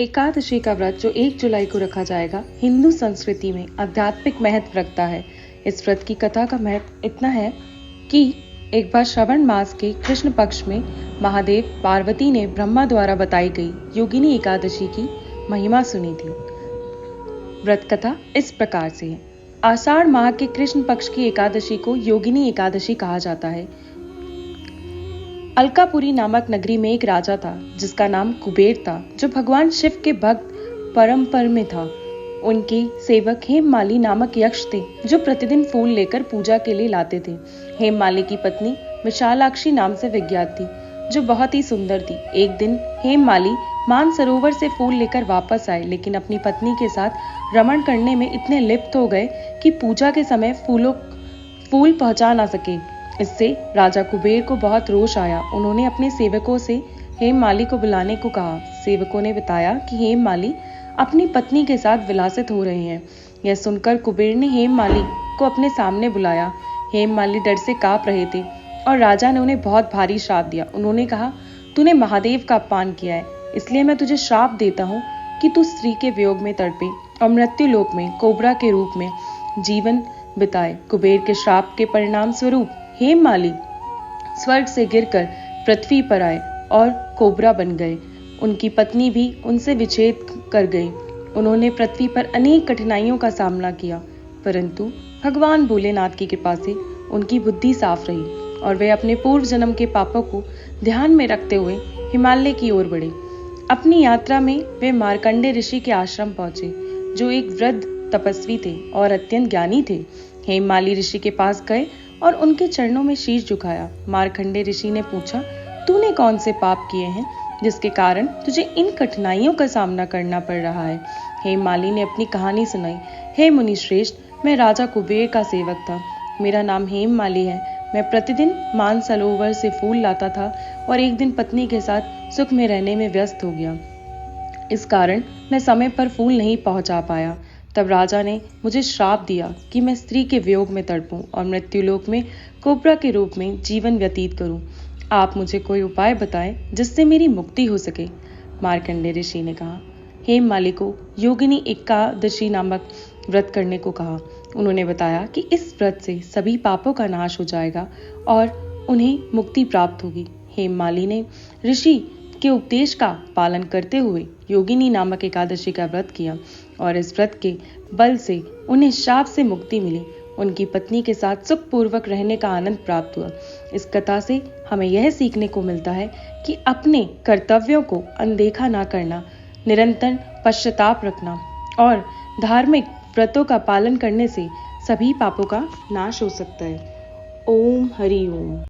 एकादशी का व्रत जो 1 जुलाई को रखा जाएगा, हिंदू संस्कृति में आध्यात्मिक महत्व रखता है। इस व्रत की कथा का महत्व इतना है कि एक बार श्रवण मास के कृष्ण पक्ष में महादेव पार्वती ने ब्रह्मा द्वारा बताई गई योगिनी एकादशी की महिमा सुनी थी। व्रत कथा इस प्रकार से है। आषाढ़ माह के कृष्ण पक्ष की एकादशी को योगिनी एकादशी कहा जाता है। अलकापुरी नामक नगरी में एक राजा था जिसका नाम कुबेर था, जो भगवान शिव के भक्त परम्पर में था। उनके सेवक हेममाली नामक यक्ष थे जो प्रतिदिन फूल लेकर पूजा के लिए लाते थे। हेममाली की पत्नी विशालाक्षी नाम से विख्यात थी, जो बहुत ही सुंदर थी। एक दिन हेममाली मानसरोवर से फूल लेकर वापस आए, लेकिन अपनी पत्नी के साथ रमण करने में इतने लिप्त हो गए कि पूजा के समय फूल पहुंचा ना सके। इससे राजा कुबेर को बहुत रोष आया। उन्होंने अपने सेवकों से हेममाली को बुलाने को कहा। सेवकों ने बताया कि हेममाली अपनी पत्नी के साथ विलासित हो रहे हैं। यह सुनकर कुबेर ने हेममाली को अपने सामने बुलाया। हेममाली डर से कांप रहे थे और राजा ने उन्हें बहुत भारी श्राप दिया। उन्होंने कहा, तूने महादेव का अपमान किया है, इसलिए मैं तुझे श्राप देता हूँ कि तू स्त्री के वियोग में तड़पे और मृत्यु लोक में कोबरा के रूप में जीवन बिताए। कुबेर के श्राप के परिणाम स्वरूप हेममाली स्वर्ग से गिरकर पृथ्वी पर आए और कोबरा बन गए। उनकी पत्नी भी उनसे विच्छेद कर गई। उन्होंने पृथ्वी पर अनेक कठिनाइयों का सामना किया, परंतु भगवान भोलेनाथ की कृपा से उनकी बुद्धि साफ रही और वे अपने पूर्व जन्म के पापों को ध्यान में रखते हुए हिमालय की ओर बढ़े। अपनी यात्रा में वे मार्कंडे ऋषि के आश्रम पहुंचे, जो एक वृद्ध तपस्वी थे और अत्यंत ज्ञानी थे। हेममाली ऋषि के पास गए और उनके चरणों में शीश झुकाया। मार्कंडे ऋषि ने पूछा, तूने कौन से पाप किए हैं जिसके कारण तुझे इन कठिनाइयों का सामना करना पड़ रहा है? हेममाली ने अपनी कहानी सुनाई। हे मुनि श्रेष्ठ, मैं राजा कुबेर का सेवक था। मेरा नाम हेममाली है। मैं प्रतिदिन मानसरोवर से फूल लाता था और एक दिन पत्नी के साथ सुख में रहने में व्यस्त हो गया। इस कारण मैं समय पर फूल नहीं पहुंचा पाया। तब राजा ने मुझे श्राप दिया कि मैं स्त्री के वियोग में तड़पूं और मृत्युलोक में कोबरा के रूप में जीवन व्यतीत करूं। आप मुझे कोई उपाय बताएं जिससे मेरी मुक्ति हो सके। मार्कंडे ऋषि ने कहा। हेममाली को योगिनी एकादशी नामक व्रत करने को कहा। उन्होंने बताया कि इस व्रत से सभी पापों का नाश हो जाएगा और उन्हें मुक्ति प्राप्त होगी। हेममाली ने ऋषि के उपदेश का पालन करते हुए योगिनी नामक एकादशी का व्रत किया और इस व्रत के बल से उन्हें शाप से मुक्ति मिली। उनकी पत्नी के साथ सुखपूर्वक रहने का आनंद प्राप्त हुआ। इस कथा से हमें यह सीखने को मिलता है कि अपने कर्तव्यों को अनदेखा ना करना, निरंतर पश्चाताप रखना और धार्मिक व्रतों का पालन करने से सभी पापों का नाश हो सकता है। ओम हरि ओम।